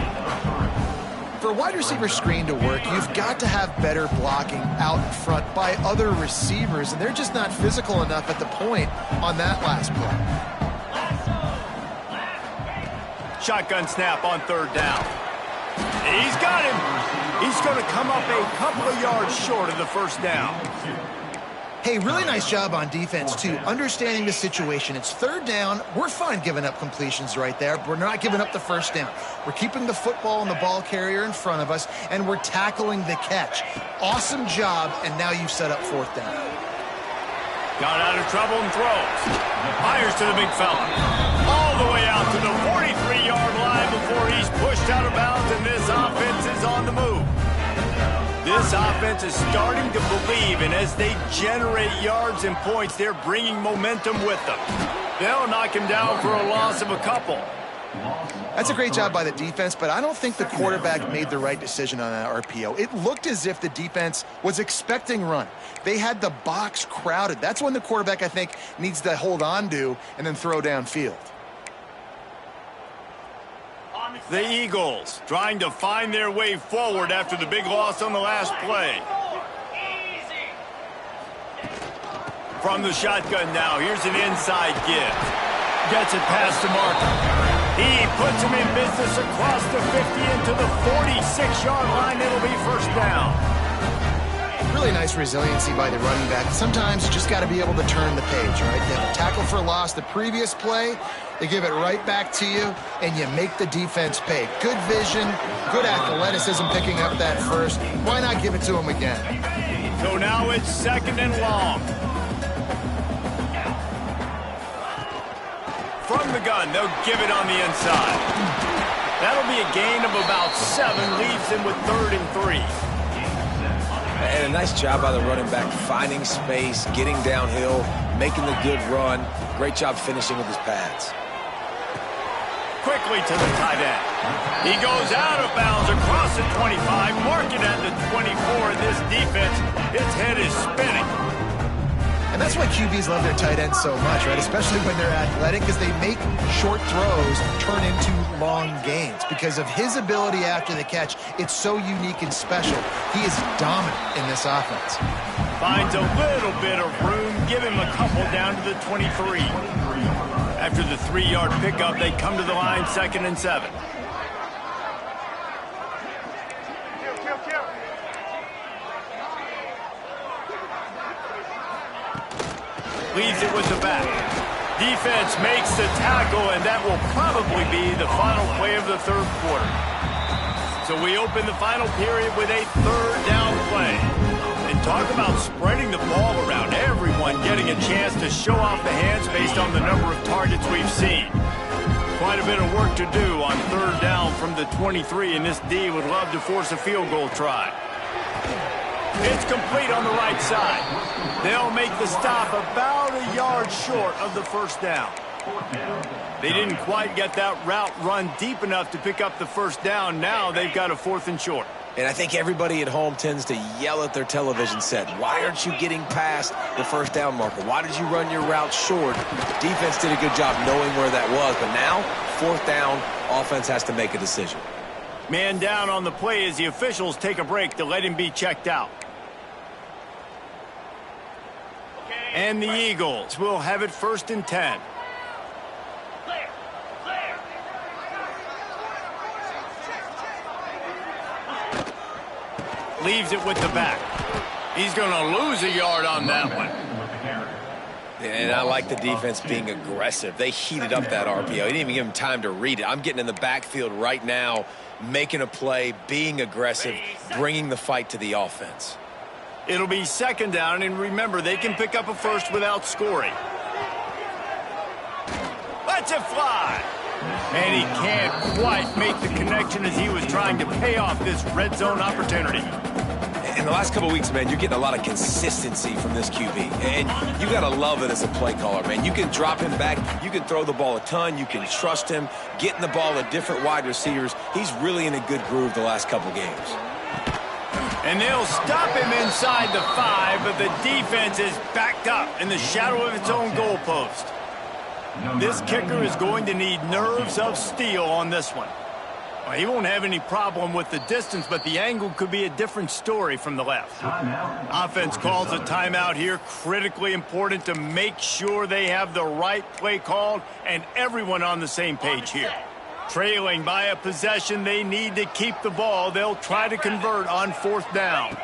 For a wide receiver screen to work, you've got to have better blocking out in front by other receivers, and they're just not physical enough at the point on that last play. Shotgun snap on 3rd down. He's got him. He's going to come up a couple of yards short of the first down. Hey, really nice job on defense, too. Understanding the situation. It's 3rd down. We're fine giving up completions right there. We're not giving up the first down. We're keeping the football and the ball carrier in front of us, and we're tackling the catch. Awesome job, and now you've set up 4th down. Got out of trouble and throws. Fires to the big fella. All the way out to the 43-yard line before he's pushed out of bounds, and this offense is on the move. This offense is starting to believe, and as they generate yards and points, they're bringing momentum with them. They'll knock him down for a loss of a couple. That's a great job by the defense, but I don't think the quarterback made the right decision on that RPO. It looked as if the defense was expecting run. They had the box crowded. That's when the quarterback, I think, needs to hold on to and then throw downfield. The Eagles trying to find their way forward after the big loss on the last play. From the shotgun now, here's an inside give. Gets it past the marker. He puts him in business across the 50 into the 46-yard line. It'll be first down. Really nice resiliency by the running back. Sometimes you just got to be able to turn the page, right? You have a tackle for loss the previous play, they give it right back to you, and you make the defense pay. Good vision, good athleticism picking up that first. Why not give it to him again? So now it's 2nd and long. From the gun, they'll give it on the inside. That'll be a gain of about 7, leaves them with 3rd and 3. And a nice job by the running back, finding space, getting downhill, making the good run. Great job finishing with his pads. Quickly to the tight end. He goes out of bounds across the 25, marking at the 24. This defense, its head is spinning. And that's why QBs love their tight ends so much, right? Especially when they're athletic, because they make short throws turn into long gains. Because of his ability after the catch, it's so unique and special. He is dominant in this offense. Finds a little bit of room, give him a couple down to the 23. After the 3-yard pickup, they come to the line, 2nd and 7. Leaves it with the back. Defense makes the tackle, and that will probably be the final play of the 3rd quarter. So we open the final period with a 3rd down play. And talk about spreading the ball around, everyone getting a chance to show off the hands based on the number of targets we've seen. Quite a bit of work to do on 3rd down from the 23, and this D would love to force a field goal try. It's complete on the right side. They'll make the stop about a yard short of the 1st down. They didn't quite get that route run deep enough to pick up the 1st down. Now they've got a 4th and short. And I think everybody at home tends to yell at their television set. Why aren't you getting past the 1st down marker? Why did you run your route short? Defense did a good job knowing where that was. But now, 4th down, offense has to make a decision. Man down on the play as the officials take a break to let him be checked out. And the Eagles will have it 1st and 10. Leaves it with the back. He's going to lose a yard on that one. And I like the defense being aggressive. They heated up that RPO. He didn't even give him time to read it. I'm getting in the backfield right now, making a play, being aggressive, bringing the fight to the offense. It'll be 2nd down, and remember, they can pick up a 1st without scoring. Let's it fly. And he can't quite make the connection as he was trying to pay off this red zone opportunity. In the last couple of weeks, man, you're getting a lot of consistency from this QB. And you got to love it as a play caller, man. You can drop him back. You can throw the ball a ton. You can trust him. Getting the ball to different wide receivers. He's really in a good groove the last couple games. And they'll stop him inside the 5, but the defense is backed up in the shadow of its own goalpost. This kicker is going to need nerves of steel on this one. Well, he won't have any problem with the distance, but the angle could be a different story from the left. Offense calls a timeout here. Critically important to make sure they have the right play called and everyone on the same page here. Trailing by a possession, they need to keep the ball. They'll try to convert on 4th down.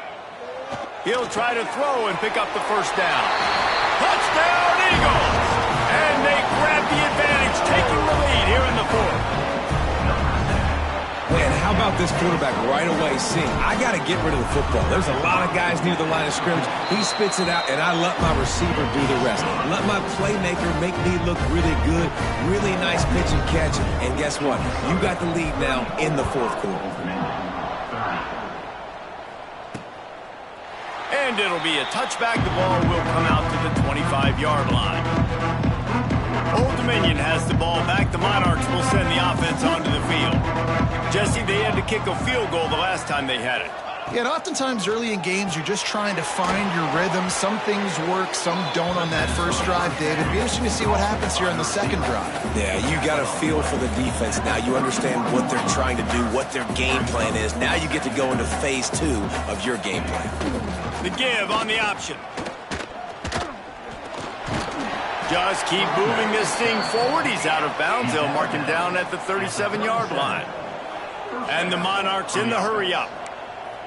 He'll try to throw and pick up the 1st down. Touchdown, Eagles! And they grab the advantage, taking the lead here in the 4th. Man, how about this quarterback right away seeing, I got to get rid of the football. There's a lot of guys near the line of scrimmage. He spits it out, and I let my receiver do the rest. Let my playmaker make me look really good. Really nice pitch and catch. And guess what? You got the lead now in the 4th quarter. And it'll be a touchback. The ball will come out to the 25-yard line. Old Dominion has the ball back. The Monarchs will send the offense onto the field. Jesse, they had to kick a field goal the last time they had it. Yeah, and oftentimes early in games, you're just trying to find your rhythm. Some things work, some don't on that first drive, David. It'd be interesting to see what happens here on the 2nd drive. Yeah, you got a feel for the defense now. You understand what they're trying to do, what their game plan is. Now you get to go into phase 2 of your game plan. The give on the option. Just keep moving this thing forward. He's out of bounds. They'll mark him down at the 37-yard line. And the Monarchs in the hurry up.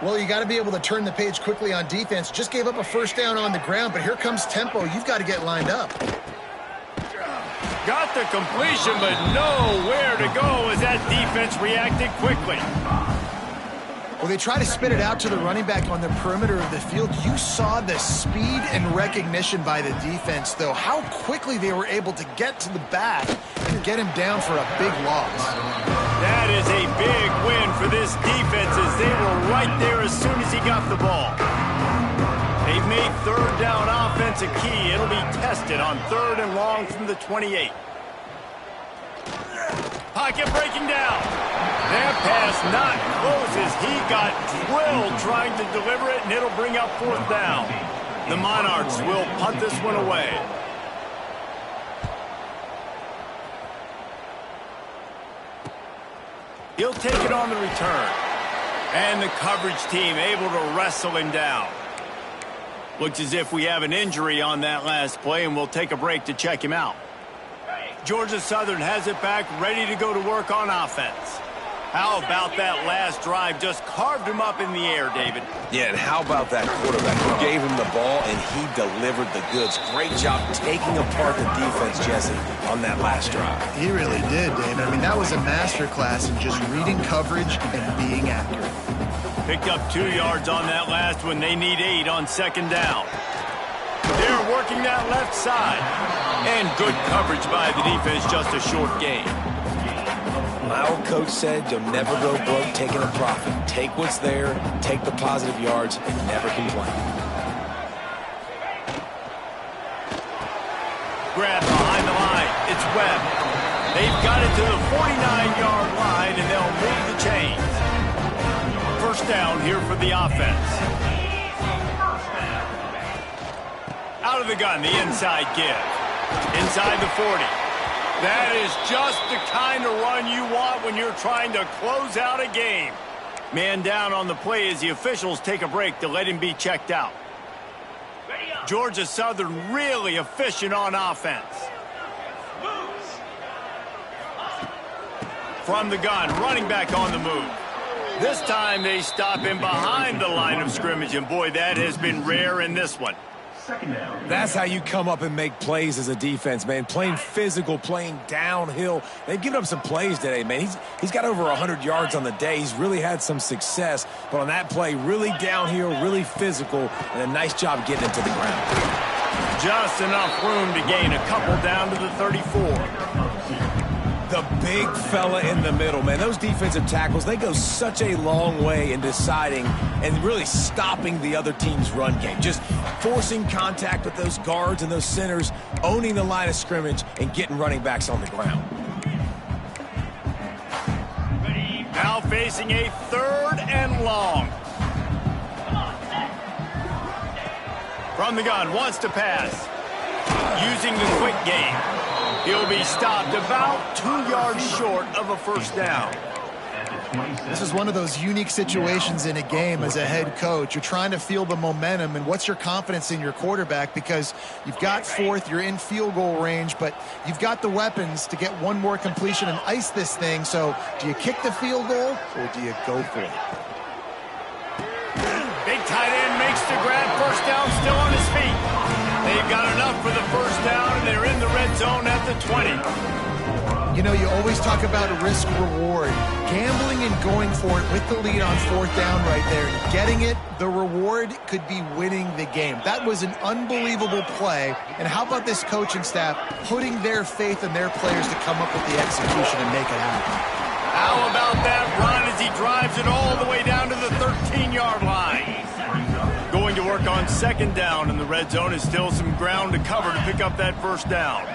Well, you got to be able to turn the page quickly on defense. Just gave up a first down on the ground, but here comes tempo. You've got to get lined up. Got the completion, but nowhere to go as that defense reacted quickly. Well, they try to spit it out to the running back on the perimeter of the field. You saw the speed and recognition by the defense, though. How quickly they were able to get to the back and get him down for a big loss. That is a big win for this defense as they were right there as soon as he got the ball. They've made third down offense a key. It'll be tested on 3rd and long from the 28. Pocket breaking down. That pass not close as he got drilled trying to deliver it, and it'll bring up 4th down. The Monarchs will punt this one away. He'll take it on the return. And the coverage team able to wrestle him down. Looks as if we have an injury on that last play, and we'll take a break to check him out. Georgia Southern has it back, ready to go to work on offense. How about that last drive? Just carved him up in the air, David. Yeah, and how about that quarterback who gave him the ball and he delivered the goods? Great job taking apart the defense, Jesse, on that last drive. He really did, David. I mean, that was a masterclass in just reading coverage and being accurate. Picked up 2 yards on that last one. They need 8 on 2nd down. They're working that left side. And good coverage by the defense, just a short gain. My old coach said you'll never go broke taking a profit. Take what's there, take the positive yards, and never complain. Grab behind the line. It's Webb. They've got it to the 49-yard line, and they'll move the chains. First down here for the offense. Out of the gun, the inside give. Inside the 40. That is just the kind of run you want when you're trying to close out a game. Man down on the play as the officials take a break to let him be checked out. Georgia Southern really efficient on offense. From the gun, running back on the move. This time they stop him behind the line of scrimmage, and boy, that has been rare in this one. That's how you come up and make plays as a defense, man. Playing physical, playing downhill. They've given up some plays today, man. He's got over 100 yards on the day. He's really had some success. But on that play, really downhill, really physical, and a nice job getting it to the ground. Just enough room to gain a couple down to the 34. The big fella in the middle, man. Those defensive tackles, they go such a long way in deciding and really stopping the other team's run game. Just forcing contact with those guards and those centers, owning the line of scrimmage, and getting running backs on the ground. Now facing a 3rd and long. From the gun, wants to pass. Using the quick game. He'll be stopped about 2 yards short of a first down. This is one of those unique situations in a game as a head coach. You're trying to feel the momentum, and what's your confidence in your quarterback? Because you've got 4th, you're in field goal range, but you've got the weapons to get one more completion and ice this thing. So do you kick the field goal or do you go for it? Big tight end makes the grab. First down, still on his feet. They've got enough for the first down, and they're in the red zone at the 20. You know, you always talk about a risk-reward. Gambling and going for it with the lead on 4th down right there, getting it, the reward could be winning the game. That was an unbelievable play. And how about this coaching staff putting their faith in their players to come up with the execution and make it happen? How about that run as he drives it all the way down to the 13-yard line? Going to work on 2nd down, and the red zone is still some ground to cover to pick up that first down.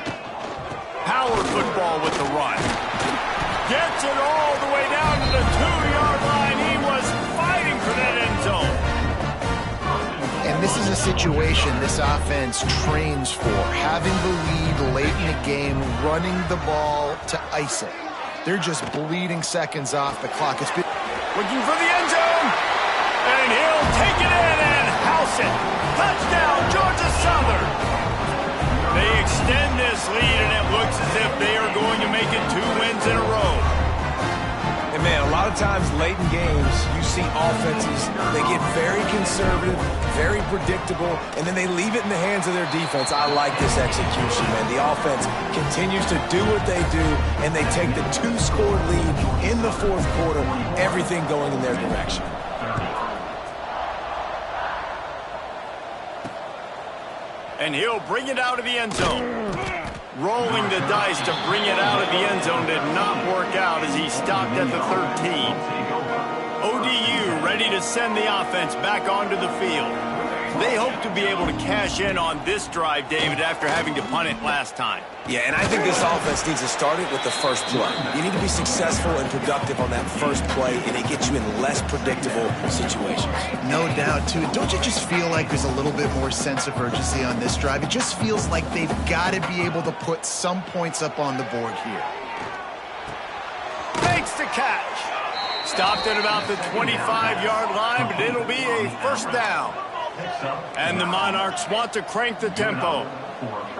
Power football with the run. Gets it all the way down to the 2-yard line. He was fighting for that end zone. And this is a situation this offense trains for. Having the lead late in the game, running the ball to ice it. They're just bleeding seconds off the clock. It's been looking for the end zone. And he'll take it in and house it. Touchdown, Georgia Southern. They extend this lead, and it looks as if they are going to make it 2 wins in a row. And man, a lot lot of times late in games, you see offenses, they get very conservative, very predictable, and then they leave it in the hands of their defense. I like this execution, man. The offense continues to do what they do, and they take the 2-score lead in the fourth quarter, everything going in their direction. And he'll bring it out of the end zone. Rolling the dice to bring it out of the end zone did not work out as he stopped at the 13. ODU ready to send the offense back onto the field. They hope to be able to cash in on this drive, David, after having to punt it last time. Yeah, and I think this offense needs to start it with the first play. You need to be successful and productive on that first play, and it gets you in less predictable situations. No doubt, too. Don't you just feel like there's a little bit more sense of urgency on this drive? It just feels like they've got to be able to put some points up on the board here. Makes the catch. Stopped at about the 25-yard line, but it'll be a first down. And the Monarchs want to crank the tempo.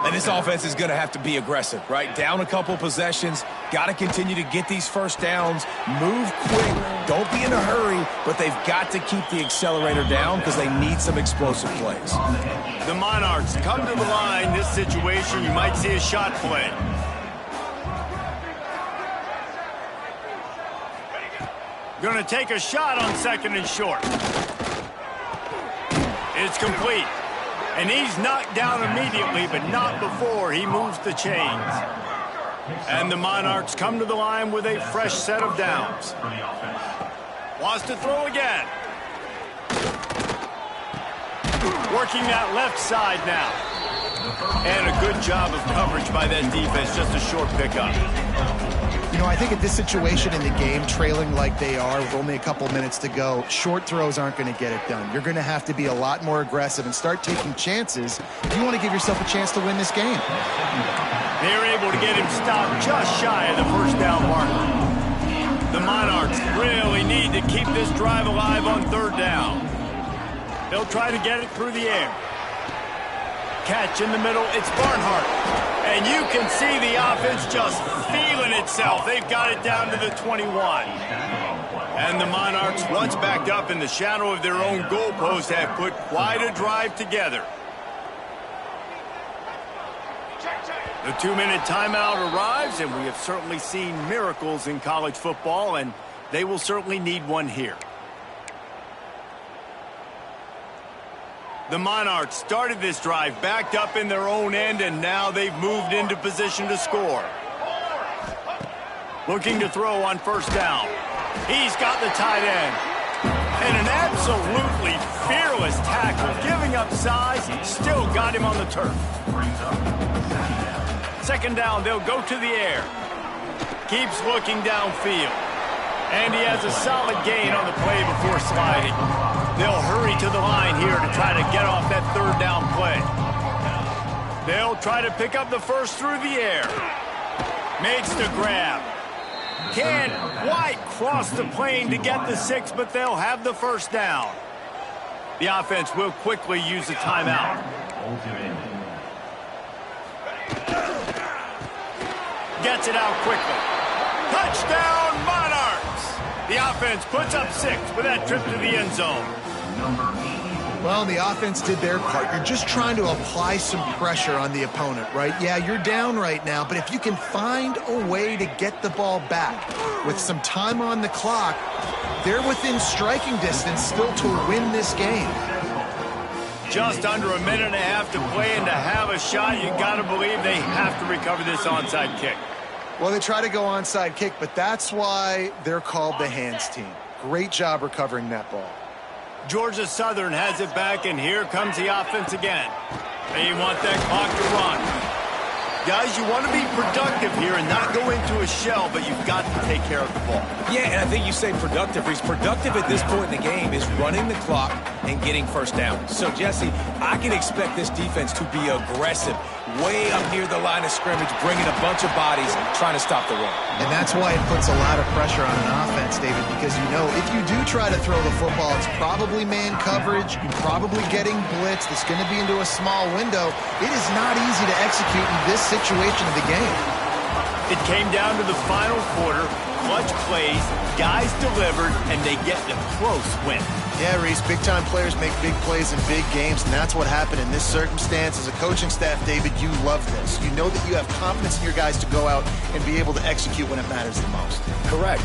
And this offense is going to have to be aggressive, right? Down a couple possessions, got to continue to get these first downs, move quick, don't be in a hurry, but they've got to keep the accelerator down because they need some explosive plays. The Monarchs come to the line. This situation, you might see a shot play. Going to take a shot on 2nd and short. It's complete. And he's knocked down immediately, but not before he moves the chains. And the Monarchs come to the line with a fresh set of downs. Wants to throw again. Working that left side now. And a good job of coverage by that defense, just a short pickup. You know, I think at this situation in the game, trailing like they are with only a couple minutes to go, short throws aren't going to get it done. You're going to have to be a lot more aggressive and start taking chances if you want to give yourself a chance to win this game. They're able to get him stopped just shy of the first down marker. The Monarchs really need to keep this drive alive on 3rd down. They'll try to get it through the air. Catch in the middle, it's Barnhart. And you can see the offense just feeling itself. They've got it down to the 21. And the Monarchs, once backed up in the shadow of their own goalpost, have put quite a drive together. The 2-minute timeout arrives, and we have certainly seen miracles in college football, and they will certainly need one here. The Monarchs started this drive backed up in their own end, and now they've moved into position to score. Looking to throw on 1st down. He's got the tight end. And an absolutely fearless tackle, giving up size, still got him on the turf. 2nd down, they'll go to the air. Keeps looking downfield. And he has a solid gain on the play before sliding. They'll hurry to the line here to try to get off that 3rd down play. They'll try to pick up the first through the air. Makes the grab. Can't quite cross the plane to get the 6, but they'll have the first down. The offense will quickly use the timeout. Gets it out quickly. Touchdown, Monarchs! The offense puts up 6 with that trip to the end zone. Well, the offense did their part. You're just trying to apply some pressure on the opponent, right? Yeah, you're down right now, but if you can find a way to get the ball back with some time on the clock, they're within striking distance still to win this game. Just under a minute and a half to play, and to have a shot, you got to believe they have to recover this onside kick. Well, they try to go onside kick, but that's why they're called the hands team. Great job recovering that ball. Georgia Southern has it back, and here comes the offense again. They want that clock to run. Guys, you want to be productive here and not go into a shell, but you've got to take care of the ball. Yeah, and I think you say productive. He's productive at this point in the game is running the clock and getting first down. So, Jesse, I can expect this defense to be aggressive, way up near the line of scrimmage, bringing a bunch of bodies, trying to stop the run. And that's why it puts a lot of pressure on an offense, David, because you know if you do try to throw the football, it's probably man coverage, you're probably getting blitzed, it's going to be into a small window. It is not easy to execute in this situation of the game. It came down to the final quarter. Clutch Huge plays, guys delivered, and they get the close win. Yeah, Reese, big-time players make big plays in big games, and that's what happened in this circumstance. As a coaching staff, David, you love this. You know that you have confidence in your guys to go out and be able to execute when it matters the most. Correct.